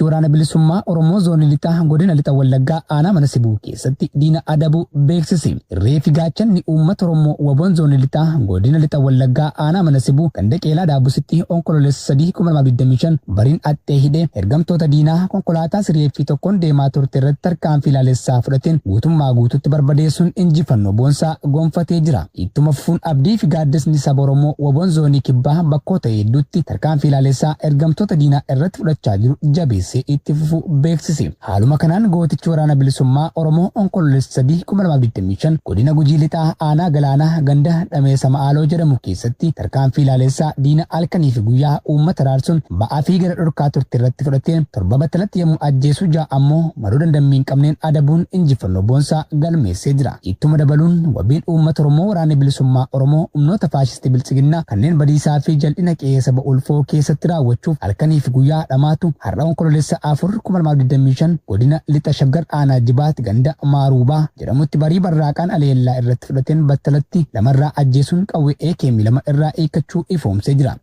waraana bilisummaa Oromoo zoonii lixaa godina lixa Wallaggaa aanaa mana Sibuu keessatti diina adabuu beeksise. Reefi gaachanni uummata Oromoo waboon zoonii lixaa godina lixa Wallaggaa aanaa mana Sibuu ganda qeelaa Daabusitti onkololeessa 3 bariin attee hidhee ergamtoota diinaa konkolaataa sireeffii tokkoon deemaa turte irratti tarkaanfii ilaalessaa fudhateen guutummaa guututti barbadeessuun injifannoo boonsaa gonfatee jira. Ittuma fufuun abdii fi gaaddisni saba Oromoo waboon zoonii kibbaa bakkoota hedduutti tarkaanfii ilaalessaa ergamtoota diinaa irratti fudhachaa jiru jabeessee itti fufuu beeksise. Haaluma kanaan gootichi waraana bilisummaa Oromoo onkololeessa 3 godina Gujii lixaa aanaa Galaanaa ganda Dhameessa Ma'aaloo jedhamu keessatti tarkaanfii ilaalessaa diina halkanii fi guyyaa uummata raarsuun ba'aa fi gara dhorkaa turte irratti fudhatee torba battalatti yommuu ajjeesuu ja'a ammoo maruu dandammiin qabneen adabuun injifannoo boonsaa galmeessee jira. Ittuma dabaluun wabiin uummata Oromoo waraanni bilisummaa Oromoo humnoota faashistii bilchiginnaa kanneen badiisaa fi jal'ina qe'ee saba ulfoo keessatti raawwachuuf halkanii fi guyyaa dhamaatu har'a onkololeessa 4 godina lixa Shaggar aanaa Jibaat ganda Maaruubaa jedhamutti barii barraaqaan aleellaa irratti fudhateen battalatti lamarraa ajjeesuun qawwee eekeemii 2 irraa eeggachuu ifoomsee jira.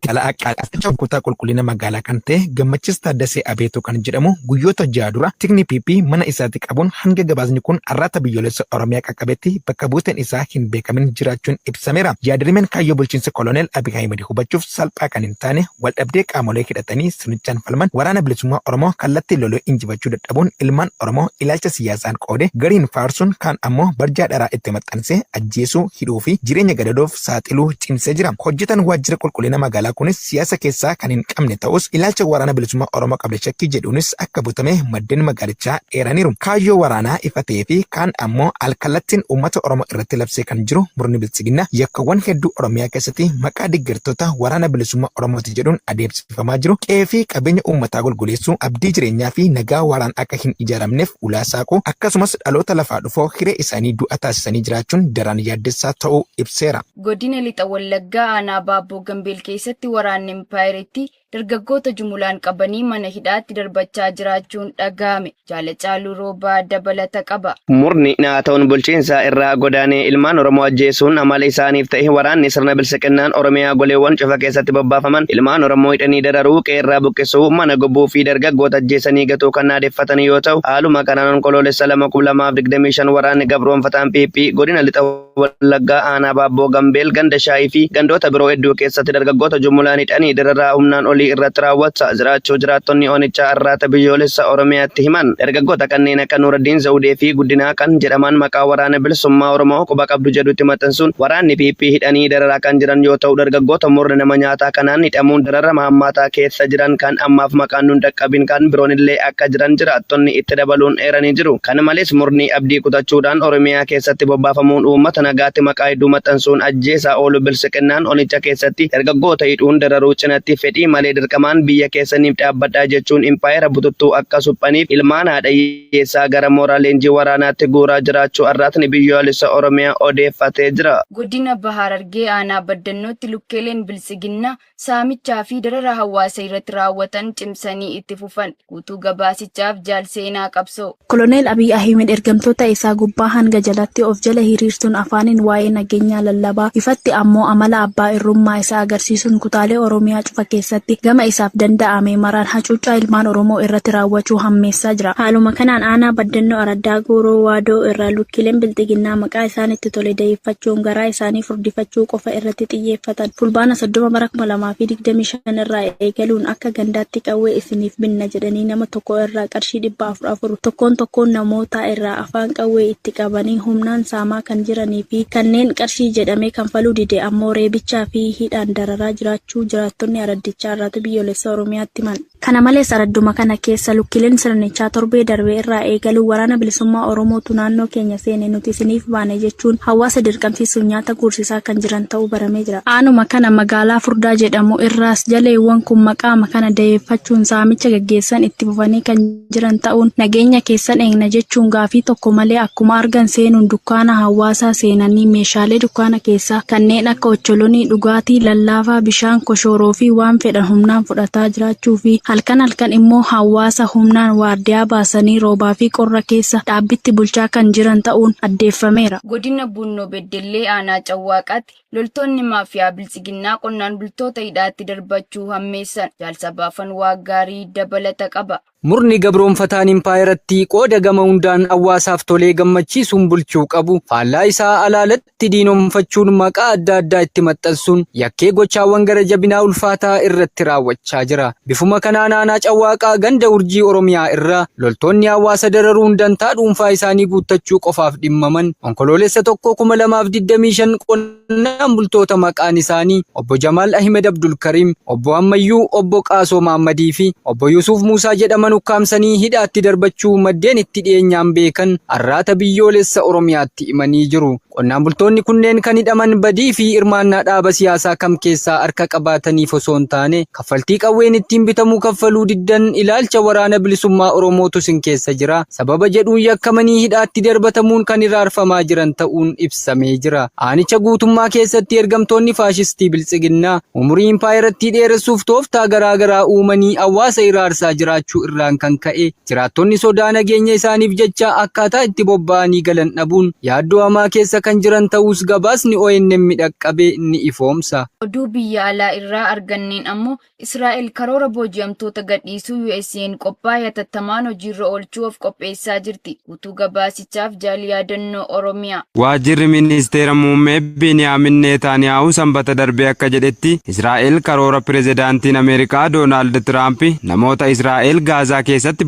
Kutaa qulqullina magaalaa kan ta'e Gammachiis Taaddasee Abeetoo kan jedhamu guyyoota 6 dura tikni PP mana isaatti qabuun hanga gabaasni kun arraata biyyoolessa Oromiyaa qaqqabetti bakka buuteen isaa hin beekamin jiraachuun ibsameera. Yaadrimeen kaayyoo bulchiinsa Koloneel Abiy Ahmed hubachuuf salphaa kan hin taane waldhabdee qaamolee hidhatanii sirnichaan falman waraana bilisummaa Oromoo kallattii lolee injifachuu dadhabuun ilmaan Oromoo ilaalcha siyaasaan qoode gariin faarsuun kaan ammoo barjaa dharaa itti maxxansee ajjeesuu hidhuu fi jireenya gadadoof saaxiluu cimsee jira. Hojjetaan waajjira qulqullina magaalaa kunis siyaasa keessaa kan hin qabne ta'us ilaalcha waraana bilisummaa Oromoo qabda shakkii jedhuunis akka butame maddeen magaalichaa eeraniiru. Kaayyoo waraanaa ifa ta'ee fi kaan ammoo alkallattiin uummata Oromoo irratti labsee kan jiru murni bilchiginaa yakkawwan hedduu Oromiyaa keessatti maqaa deeggartoota waraana bilisummaa Oromooti jedhuun adeemsifamaa jiru. Qe'ee fi qabeenya uummataa golgoleessuu abdii jireenyaa fi nagaa waraan akka hin ijaaramneef ulaa saaquu akkasumas dhaloota lafaa dhufoo hiree isaanii du'a taasisanii jiraachuun daran yaaddessaa ta'uu ibseera. Godina lixa Wallaggaa aanaa Baabboo Gambeel keessatti waraanni Impaayiritti dargaggoota jumulaan qabanii mana hidhaatti darbachaa jiraachuun dhagahame. Jaalacaaluu Roobaa dabalata qaba. Murni naata'uun bulchiinsaa irraa godaanee ilmaan Oromoo ajjeesuun amala isaaniif ta'e waraanni sirna bilchiginnaan Oromiyaa goleewwan cufa keessatti bobbaafaman ilmaan Oromoo hidhanii dararuu qeerraa buqqisuu mana gubuu fi dargaggoota ajjeesanii gatuu kan naadeffatan yoo ta'u haaluma kanaan onkoloolessa 2025 waraanni gabroonfataan PP godina lixa Wallaggaa aanaa Baabboo Gambeel ganda Shaayii fi gandoota biroo hedduu keessatti dargaggoota jumulaan hidhanii dararaa humnaan olii irratti raawwachaa jiraachuu jiraattonni onichaa arraata biyyoolessa Oromiyaatti himan. Dargaggoota kanneen akka Nuuraddiin Zawudee fi Guddinaa kan jedhaman maqaa waraana bilisummaa Oromoo quba qabdu jedhutti maxxansuun waraanni PP hidhanii dararaa kan jiran yoo ta'u dargaggoota murna nama nyaataa kanaan hidhamuun dararama hammaataa keessa jiran kan ammaaf maqaan nun dhaqqabin kan biroon illee akka jiran jiraattonni itti dabaluun eeranii jiru. Kana malees murni abdii kutachuudhaan Oromiyaa keessatti bobbaafamuun uummata nagaatti maqaa hedduu maxxansuun ajjeesaa oolu bilchiginnaan onicha keessatti dargaggoota hidhuun dararuu cinatti fedhii malee dirqamaan biyya keessaniif dhaabbadhaa jechuun impaayera bututtuu akka suphaniif ilmaan haadha hiyyeessaa gara mooraa leenjii waraanaatti guuraa jiraachuu arraatni biyyoolessa Oromiyaa odeeffatee jira. Godina Bahaar Argee aanaa Baddannootti lukkeeleen bilchiginnaa saamichaa fi darara hawaasa irratti raawwatan cimsanii itti fufan. Guutuu gabaasichaaf Jaalseenaa Qabsoo. Koloneel Abiy Ahmed ergamtoota isaa gubbaa hanga jalatti of jala hiriirsuun afaaniin waa'ee nageenyaa lallabaa ifatti ammoo amala abbaa irrummaa isaa agarsiisuun kutaalee Oromiyaa cufa keessatti gama isaaf danda'ame maraan hacuuccaa ilmaan Oromoo irratti raawwachuu hammeessaa jira. Haaluma kanaan aanaa Baddannoo Araddaa Gooroo Waadoo irraa lukkiileen bilchiginnaa maqaa isaanitti tole da'eeffachuun garaa isaanii furdifachuu qofa irratti xiyyeeffatan. Fulbaana 30 bara 2025 irraa eegaluun akka gandaatti qawwee isiniif binna jedhanii nama tokko irraa qarshii 400 tokkoon namoota irraa afaan qawwee itti qabanii humnaan saamaa kan jiranii fi kanneen qarshii jedhamee kanfaluu dide ammoo reebichaa fi hidhaan dararaa jiraachuu jiraattonni araddichaa irratti biyyoolessa Oromiyaatti himan. Kana malees aradduma kana keessa lukkiileen sirnichaa torbee darbee irraa eegaluu waraana bilisummaa Oromootu naannoo keenya seene nuti isiniif baane jechuun hawaasa dirqamsiisuun nyaata guursisaa kan jiran ta'uu baramee jira. Aanuma kana magaalaa Furdaa jedhamu irraas jaleewwan kun maqaama kana da'eeffachuun saamicha gaggeessan itti fufanii kan jiran ta'uun nageenya keessan eegna jechuun gaafii tokko malee akkuma argan seenuun dukkaana hawaasaa seenanii meeshaalee dukkaana keessaa kanneen akka ocholonii dhugaatii lallaafaa bishaan koshoroo fi waan fedhan humnaan fudhataa jiraachuu fi halkan immoo hawaasa humnaan waardiyaa baasanii roobaa fi qorra keessa dhaabbitti bulchaa kan jiran ta'uun addeeffameera. Godina Bunnoo Beddellee aanaa Cawwaaqaatti loltoonni maafiyaa bilchiginnaa qonnaan bultoota hidhaatti darbachuu hammeessan. Jaalsabaafan Waaggaarii dabalata qaba. Murni gabroonfataan impaayeratti qooda gama hundaan hawaasaaf tolee gammachiisuun bulchuu qabu faallaa isaa alaalatti diinomfachuun maqaa adda addaa itti maxxansuun yakkee gochaawwan gara jabinaa ulfaataa irratti raawwachaa jira. Bifuma kanaan aanaa Cawwaaqaa ganda urjii Oromiyaa irraa loltoonni hawaasa dararuun dantaa dhuunfaa isaanii guuttachuu qofaaf dhimmaman onkoloolessa 2025 qonnaan bultoota maqaan isaanii obbo Jamaal Ahmed Abdul Karim, obbo Ammayyuu, obbo Qaasoo Maammadii fi obbo Yusuf Muusaa jedhaman ukkaamsanii hidhaatti darbachuu maddeen itti dhiyeenyaan beekan arraata biyyoolessa Oromiyaatti himanii jiru. Qonnaan bultoonni kunneen kan hidhaman badii fi hirmaannaa dhaaba siyaasaa kam keessaa harka qabaataniif osoo hin taane kaffaltii qawween ittiin bitamuu kaffaluu diddan ilaalcha waraana bilisummaa Oromootu sin keessa jira. Sababa jedhuun yakkamanii hidhaatti darbatamuun kan iraarfamaa jiran ta'uun ibsamee jira. Aanicha guutummaa keessatti ergamtoonni faashistii Biltsiginnaa umurii impaayeratti dheeressuuf tooftaa garaagaraa uumanii hawaasa iraarsaa jiraachuu irraan kan ka'e jiraattonni sodaa nageenya isaaniif jecha akkaataa itti bobba'anii galan dhabuun yaaddoo hamaa keessa kan jiran ta'us gabaasni ONN dhaqqabe ni ifoomsa. Oduu biyya alaa irraa arganneen ammoo Israa'el karoora booji'amtoota gadhiisuu USA'n qophaa'ee hatattamaan hojiirra oolchuuf qopheessaa jirti. Utuu gabaasichaaf jaal yaadannoo Oromiyaa. Waajjirri ministeera muummee Beniyaamin Netanyaahuu sanbata darbee akka jedhetti Israa'el karoora pirezidaantiin Ameerikaa Doonaald Tiraamp namoota Israa'el Gaazaa keessatti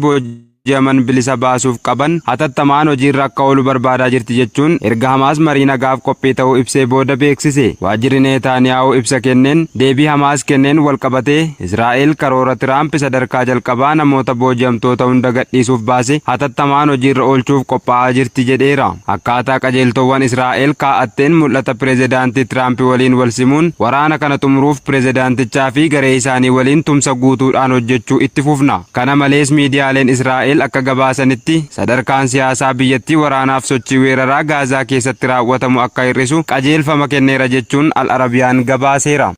booji'aman bilisa baasuuf qaban hatattamaan hojiirra akka oolu barbaadaa jirti jechuun erga Hamaas marii nagaaf qophii ta'uu ibsee booda beeksise. Waajjirri Netanyaahuu ibsa kenneen deebii Hamaas kenneen walqabatee Israa'el karoora Tiraamp sadarkaa jalqabaa namoota booji'amtoota hunda gadhiisuuf baase hatattamaan hojiirra oolchuuf qophaa'aa jirti jedheera. Akkaataa qajeeltowwan Israa'el kaa'atteen mul'ata pirezidaantii Tiraamp waliin wal simuun waraana kana xumuruuf pirezidaantichaa fi garee isaanii waliin tumsa guutuudhaan hojjechuu itti fufna. Kana malees miidiyaaleen Israa'el akka gabaasanitti sadarkaan siyaasaa biyyattii waraanaaf sochii weeraraa Gaazaa keessatti raawwatamu akka hir'isu qajeelfama kenneera jechuun Al Arabiyaan gabaaseera.